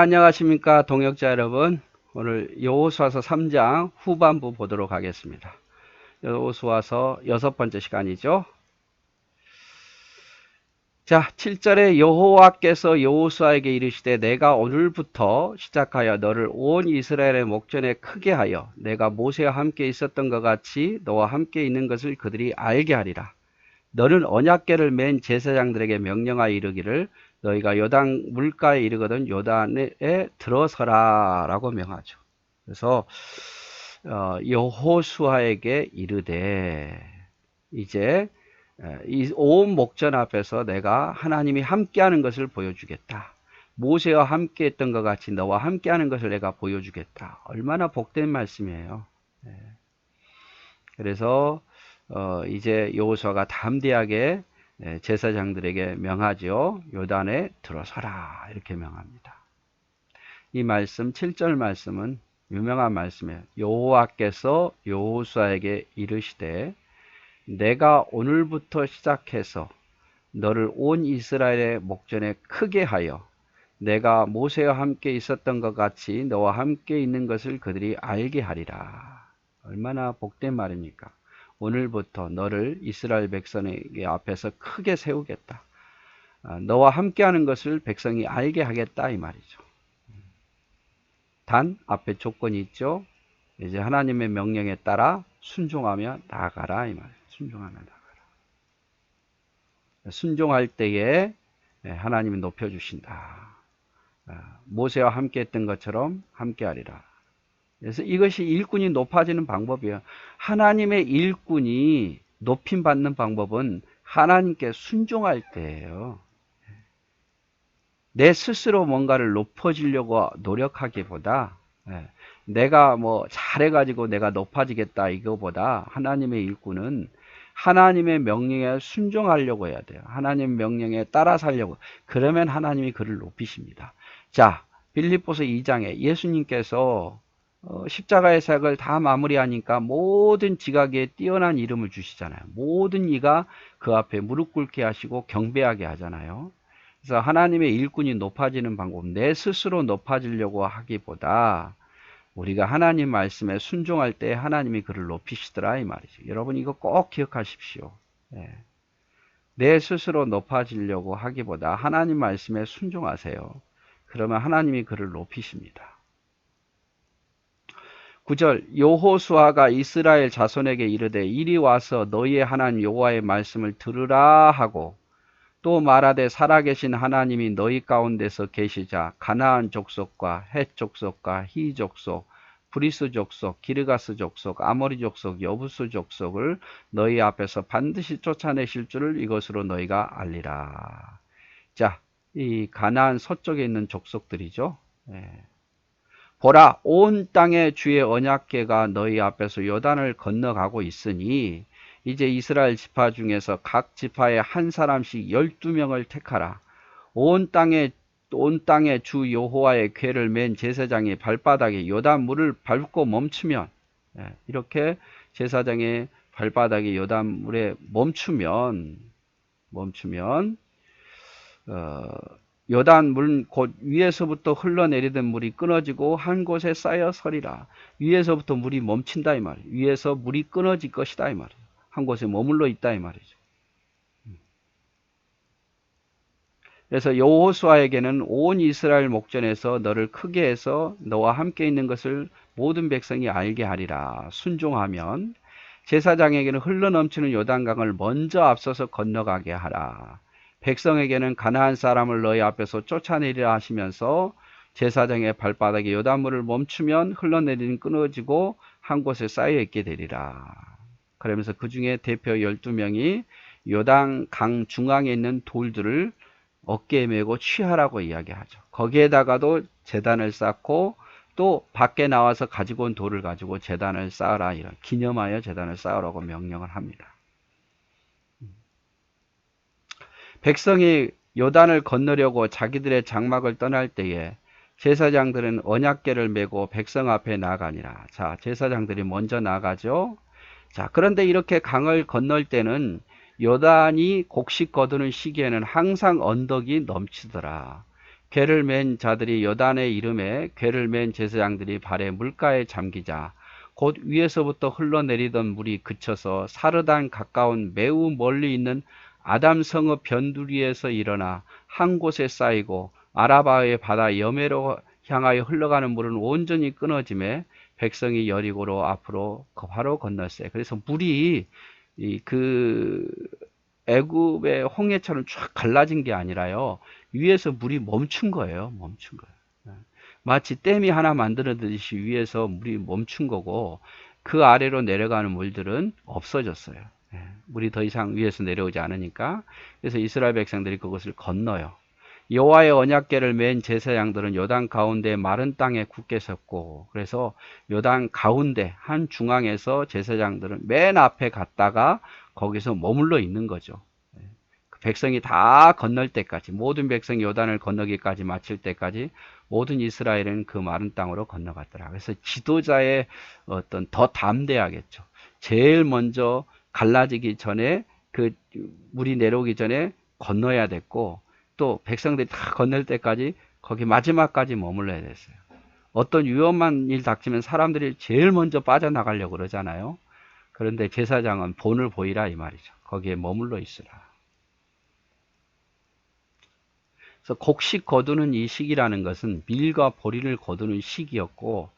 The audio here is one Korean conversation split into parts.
안녕하십니까 동역자 여러분. 오늘 여호수아서 3장 후반부 보도록 하겠습니다. 여호수아서 6번째 시간이죠. 자, 7절에 여호와께서 여호수아에게 이르시되 내가 오늘부터 시작하여 너를 온 이스라엘의 목전에 크게 하여 내가 모세와 함께 있었던 것 같이 너와 함께 있는 것을 그들이 알게 하리라. 너는 언약궤를 맨 제사장들에게 명령하여 이르기를 너희가 요단 물가에 이르거든 요단에 들어서라 라고 명하죠. 그래서 여호수아에게 이르되 이제 이 온 목전 앞에서 내가 하나님이 함께하는 것을 보여주겠다. 모세와 함께했던 것 같이 너와 함께하는 것을 내가 보여주겠다. 얼마나 복된 말씀이에요. 그래서 이제 여호수아가 담대하게 제사장들에게 명하죠. 요단에 들어서라 이렇게 명합니다. 이 말씀 7절 말씀은 유명한 말씀이에요. 여호와께서 여호수아에게 이르시되 내가 오늘부터 시작해서 너를 온 이스라엘의 목전에 크게 하여 내가 모세와 함께 있었던 것 같이 너와 함께 있는 것을 그들이 알게 하리라. 얼마나 복된 말입니까? 오늘부터 너를 이스라엘 백성에게 앞에서 크게 세우겠다. 너와 함께하는 것을 백성이 알게 하겠다 이 말이죠. 단 앞에 조건이 있죠. 이제 하나님의 명령에 따라 순종하며 나아가라 이 말이에요. 순종하며 나아가라. 순종할 때에 하나님이 높여주신다. 모세와 함께했던 것처럼 함께하리라. 그래서 이것이 일꾼이 높아지는 방법이에요. 하나님의 일꾼이 높임받는 방법은 하나님께 순종할 때예요. 내 스스로 뭔가를 높아지려고 노력하기보다 내가 뭐 잘해가지고 내가 높아지겠다 이거보다 하나님의 일꾼은 하나님의 명령에 순종하려고 해야 돼요. 하나님의 명령에 따라 살려고. 그러면 하나님이 그를 높이십니다. 자, 빌립보서 2장에 예수님께서 십자가의 사역을 다 마무리하니까 모든 지각에 뛰어난 이름을 주시잖아요. 모든 이가 그 앞에 무릎 꿇게 하시고 경배하게 하잖아요. 그래서 하나님의 일꾼이 높아지는 방법, 내 스스로 높아지려고 하기보다 우리가 하나님 말씀에 순종할 때 하나님이 그를 높이시더라 이 말이죠. 여러분 이거 꼭 기억하십시오. 내 스스로 높아지려고 하기보다 하나님 말씀에 순종하세요. 그러면 하나님이 그를 높이십니다. 9절 여호수아가 이스라엘 자손에게 이르되 이리 와서 너희의 하나님 여호와의 말씀을 들으라 하고 또 말하되 살아계신 하나님이 너희 가운데서 계시자 가나안 족속과 헷 족속과 히 족속 브리스 족속 기르가스 족속 아모리 족속 여부스 족속을 너희 앞에서 반드시 쫓아내실 줄을 이것으로 너희가 알리라. 자, 이 가나안 서쪽에 있는 족속들이죠. 보라 온 땅의 주의 언약궤가 너희 앞에서 요단을 건너가고 있으니 이제 이스라엘 지파 중에서 각 지파에 한 사람씩 12명을 택하라. 온 땅의 주 여호와의 궤를 맨 제사장의 발바닥에 요단 물을 밟고 멈추면 이렇게 제사장의 발바닥에 요단 물에 멈추면 요단 물 곧 위에서부터 흘러내리던 물이 끊어지고 한 곳에 쌓여 서리라. 위에서부터 물이 멈춘다 이 말이에요. 위에서 물이 끊어질 것이다 이 말이에요. 한 곳에 머물러 있다 이 말이죠. 그래서 여호수아에게는 온 이스라엘 목전에서 너를 크게 해서 너와 함께 있는 것을 모든 백성이 알게 하리라. 순종하면 제사장에게는 흘러넘치는 요단강을 먼저 앞서서 건너가게 하라. 백성에게는 가나안 사람을 너희 앞에서 쫓아내리라 하시면서 제사장의 발바닥에 요단물을 멈추면 흘러내리는 끊어지고 한 곳에 쌓여 있게 되리라. 그러면서 그 중에 대표 12명이 요단 강 중앙에 있는 돌들을 어깨에 메고 취하라고 이야기하죠. 거기에다가도 제단을 쌓고 또 밖에 나와서 가지고 온 돌을 가지고 제단을 쌓으라 이런 기념하여 제단을 쌓으라고 명령을 합니다. 백성이 요단을 건너려고 자기들의 장막을 떠날 때에 제사장들은 언약궤를 메고 백성 앞에 나가니라. 자, 제사장들이 먼저 나가죠. 자, 그런데 이렇게 강을 건널 때는 요단이 곡식 거두는 시기에는 항상 언덕이 넘치더라. 궤를 맨 자들이 요단의 이름에 궤를 맨 제사장들이 발에 물가에 잠기자 곧 위에서부터 흘러내리던 물이 그쳐서 사르단 가까운 매우 멀리 있는 아담 성읍 변두리에서 일어나 한 곳에 쌓이고 아라바의 바다 여매로 향하여 흘러가는 물은 온전히 끊어짐에 백성이 여리고로 앞으로 바로 건넜어요. 그래서 물이 그 애굽의 홍해처럼 쫙 갈라진 게 아니라요. 위에서 물이 멈춘 거예요. 멈춘 거예요. 마치 댐이 하나 만들어듯이 위에서 물이 멈춘 거고 그 아래로 내려가는 물들은 없어졌어요. 물이 더 이상 위에서 내려오지 않으니까. 그래서 이스라엘 백성들이 그것을 건너요. 여호와의 언약궤를 맨 제사장들은 요단 가운데 마른 땅에 굳게 섰고 그래서 요단 가운데 한 중앙에서 제사장들은 맨 앞에 갔다가 거기서 머물러 있는 거죠. 백성이 다 건널 때까지 모든 백성이 요단을 건너기까지 마칠 때까지 모든 이스라엘은 그 마른 땅으로 건너갔더라. 그래서 지도자의 어떤 더 담대하겠죠. 제일 먼저 갈라지기 전에 그 물이 내려오기 전에 건너야 됐고 또 백성들이 다 건널 때까지 거기 마지막까지 머물러야 됐어요. 어떤 위험한 일 닥치면 사람들이 제일 먼저 빠져나가려고 그러잖아요. 그런데 제사장은 본을 보이라 이 말이죠. 거기에 머물러 있으라. 그래서 곡식 거두는 이 시기라는 것은 밀과 보리를 거두는 시기였고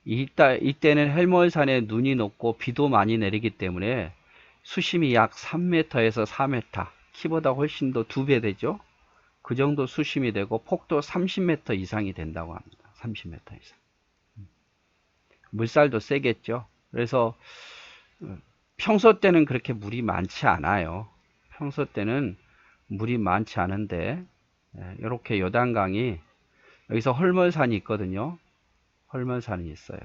이때는 헬몰산에 눈이 녹고 비도 많이 내리기 때문에 수심이 약 3m에서 4m, 키보다 훨씬 더 2배 되죠. 그 정도 수심이 되고 폭도 30m 이상이 된다고 합니다. 30m 이상. 물살도 세겠죠. 그래서 평소 때는 그렇게 물이 많지 않아요. 평소 때는 물이 많지 않은데 이렇게 요단강이 여기서 헐몬산이 있거든요. 헐몬산이 있어요.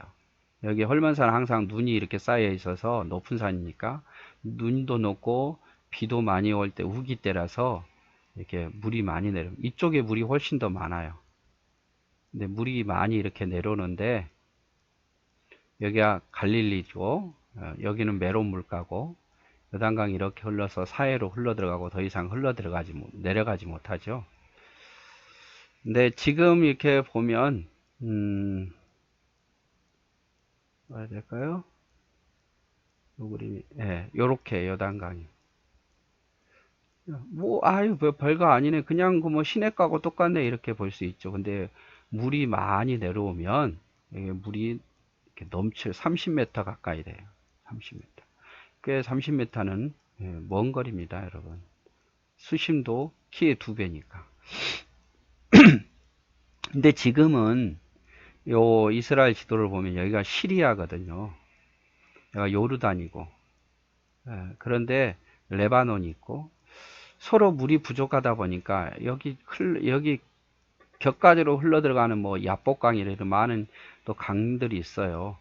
여기 헐몬산은 항상 눈이 이렇게 쌓여 있어서 높은 산이니까 눈도 높고 비도 많이 올 때 우기 때라서 이렇게 물이 많이 내려옵니다. 이쪽에 물이 훨씬 더 많아요. 근데 물이 많이 이렇게 내려오는데 여기가 갈릴리죠. 여기는 메론 물가고 요단강이 이렇게 흘러서 사해로 흘러 들어가고 더 이상 흘러 들어가지 내려가지 못하죠. 근데 지금 이렇게 보면 뭐야 될까요? 요 그림이 요렇게 요단강이 뭐 아유 뭐 별거 아니네 그냥 그 뭐 시냇가하고 똑같네 이렇게 볼 수 있죠. 근데 물이 많이 내려오면 이게 물이 이렇게 넘칠 30m 가까이 돼요. 30m. 꽤 30m는 먼 거리입니다, 여러분. 수심도 키의 2배니까. 근데 지금은 요 이스라엘 지도를 보면 여기가 시리아거든요. 여기가 요르단이고. 그런데 레바논이 있고 서로 물이 부족하다 보니까 여기 격가지로 흘러 들어가는 뭐 야복강이라 이런 많은 또 강들이 있어요.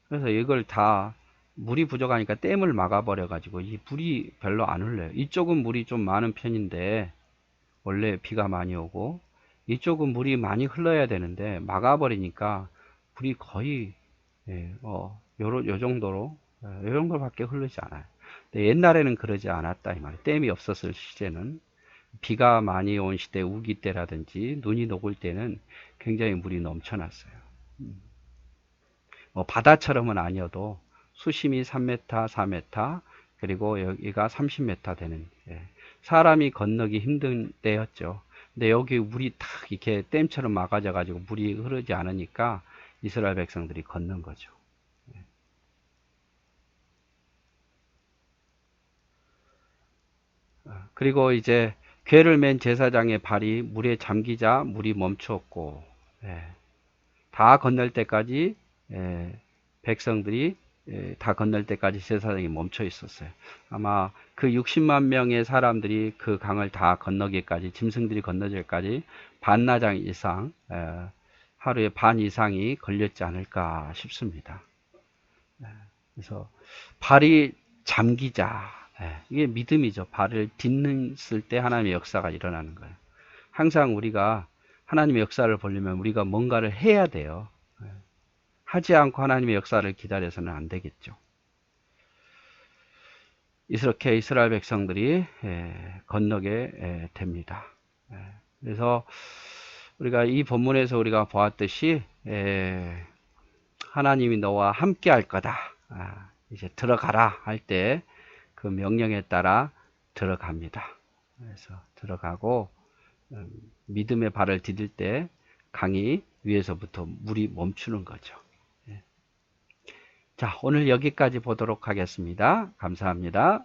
그래서 이걸 다 물이 부족하니까 댐을 막아버려 가지고 이 물이 별로 안 흘러요. 이쪽은 물이 좀 많은 편인데 원래 비가 많이 오고 이쪽은 물이 많이 흘러야 되는데 막아버리니까 물이 거의 요 정도로 요 정도밖에 흐르지 않아요. 근데 옛날에는 그러지 않았다 이 말이에요. 댐이 없었을 시대는 비가 많이 온 시대 우기 때라든지 눈이 녹을 때는 굉장히 물이 넘쳐났어요. 뭐 바다처럼은 아니어도 수심이 3m, 4m 그리고 여기가 30m 되는 사람이 건너기 힘든 때였죠. 근데 여기 물이 탁 이렇게 댐처럼 막아져 가지고 물이 흐르지 않으니까 이스라엘 백성들이 건넌 거죠. 그리고 이제 궤를 맨 제사장의 발이 물에 잠기자 물이 멈추었고 다 건널 때까지 백성들이 다 건널 때까지 제사장이 멈춰 있었어요. 아마 그 60만 명의 사람들이 그 강을 다 건너기까지 짐승들이 건너기까지 반나절 이상 하루에 반 이상이 걸렸지 않을까 싶습니다. 그래서 발이 잠기자 이게 믿음이죠. 발을 딛는 때 하나님의 역사가 일어나는 거예요. 항상 우리가 하나님의 역사를 보려면 우리가 뭔가를 해야 돼요. 하지 않고 하나님의 역사를 기다려서는 안 되겠죠. 이렇게 이스라엘 백성들이 건너게 됩니다. 그래서 우리가 이 본문에서 우리가 보았듯이 하나님이 너와 함께 할 거다. 이제 들어가라 할 때 그 명령에 따라 들어갑니다. 그래서 들어가고 믿음의 발을 디딜 때 강이 위에서부터 물이 멈추는 거죠. 자, 오늘 여기까지 보도록 하겠습니다. 감사합니다.